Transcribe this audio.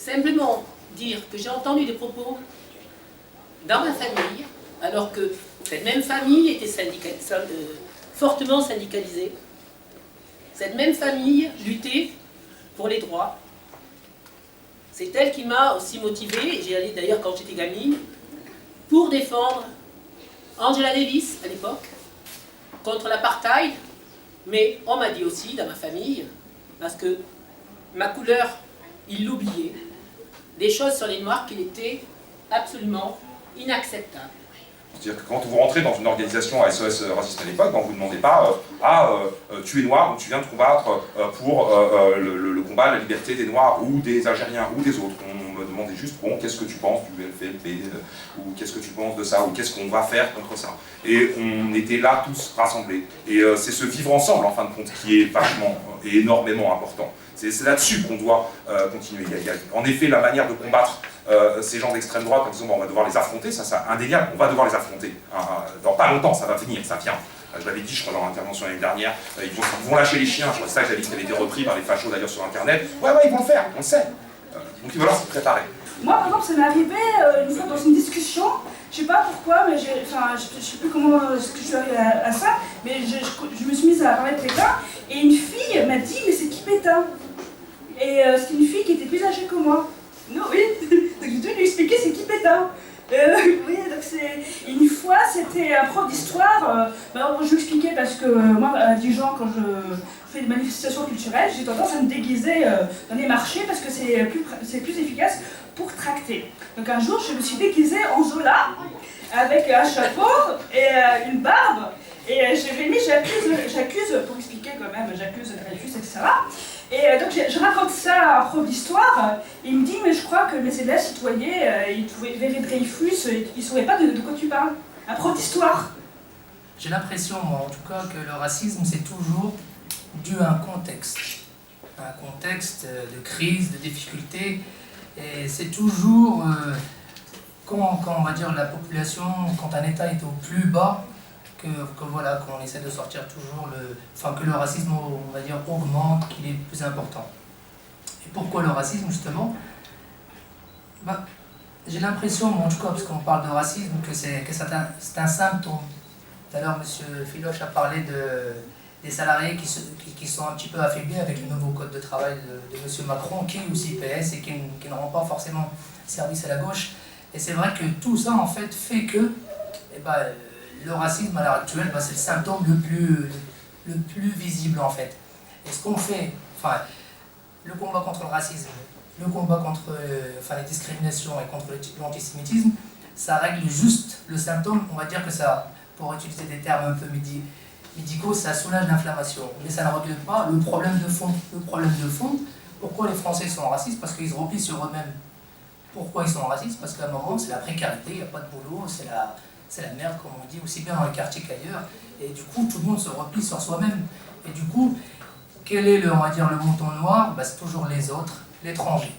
simplement dire que j'ai entendu des propos dans ma famille, alors que cette même famille était fortement syndicalisée. Cette même famille luttait pour les droits. C'est elle qui m'a aussi motivée, et j'y allais d'ailleurs quand j'étais gamine, pour défendre Angela Davis à l'époque, contre l'apartheid, mais on m'a dit aussi dans ma famille, parce que ma couleur, ils l'oubliaient, des choses sur les Noirs qu'il était absolument inacceptable. C'est-à-dire que quand vous rentrez dans une organisation à SOS Racisme à l'époque, vous ne demandez pas tu es noir, donc tu viens te combattre pour le combat, la liberté des Noirs ou des Algériens ou des autres. On me demandait juste, bon, qu'est-ce que tu penses du LFLP, ou qu'est-ce que tu penses de ça, ou qu'est-ce qu'on va faire contre ça. Et on était là tous rassemblés. Et c'est ce vivre ensemble, en fin de compte, qui est vachement et énormément important. C'est là-dessus qu'on doit continuer. Il y a en effet la manière de combattre ces gens d'extrême droite en disant bon, on va devoir les affronter, ça c'est indéniable, on va devoir les affronter. Dans pas longtemps, ça va venir, ça vient. Je l'avais dit, je crois, dans l'intervention l'année dernière, ils vont lâcher les chiens, je crois que ça que j'avais dit, ça avait été repris par les fachos d'ailleurs sur internet. Ouais, ils vont le faire, on le sait. Donc il va falloir se préparer. Moi par exemple, ça m'est arrivé une fois dans une discussion, je sais pas pourquoi, mais je sais plus comment ce que je suis arrivée à ça, mais je me suis mise à parler de Pétain, et une fille m'a dit mais c'est qui Pétain? Et c'est une fille qui était plus âgée que moi. Non, oui, donc j'ai dû lui expliquer c'est qui Pétain. Oui, donc c'est... Une fois, c'était un prof d'histoire, je lui expliquais parce que moi, à Dijon, quand je fais des manifestations culturelles, j'ai tendance à me déguiser dans les marchés parce que c'est plus efficace pour tracter. Donc un jour, je me suis déguisée en Zola, avec un chapeau et une barbe, et j'ai mis j'accuse, pour expliquer quand même, j'accuse Dreyfus, etc. Et donc je raconte ça à un prof d'histoire, il me dit mais je crois que mes élèves citoyens, ils verraient Dreyfus, ils ne sauraient pas de quoi tu parles. Un prof d'histoire. J'ai l'impression, moi en tout cas, que le racisme c'est toujours dû à un contexte. Un contexte de crise, de difficulté, et c'est toujours quand on va dire la population, quand un État est au plus bas, voilà, qu'on essaie de sortir toujours que le racisme, on va dire, augmente, qu'il est plus important. Et pourquoi le racisme, justement? J'ai l'impression, en tout cas, parce qu'on parle de racisme, que c'est un symptôme. Tout à l'heure, M. Filoche a parlé des salariés qui sont un petit peu affaiblis avec le nouveau code de travail de M. Macron, qui est aussi PS et qui ne rend pas forcément service à la gauche. Et c'est vrai que tout ça, en fait que le racisme à l'heure actuelle, c'est le symptôme le plus visible en fait. Et ce qu'on fait, le combat contre le racisme, le combat contre les discriminations et contre l'antisémitisme, ça règle juste le symptôme, on va dire que ça, pour utiliser des termes un peu médicaux, ça soulage l'inflammation. Mais ça ne règle pas le problème de fond. Le problème de fond, pourquoi les Français sont racistes? Parce qu'ils se replient sur eux-mêmes. Pourquoi ils sont racistes? Parce qu'à un moment, c'est la précarité, il n'y a pas de boulot, c'est la merde, comme on dit, aussi bien dans les quartiers qu'ailleurs. Et du coup, tout le monde se replie sur soi-même. Et du coup, quel est on va dire, le mouton noir? C'est toujours les autres, l'étranger.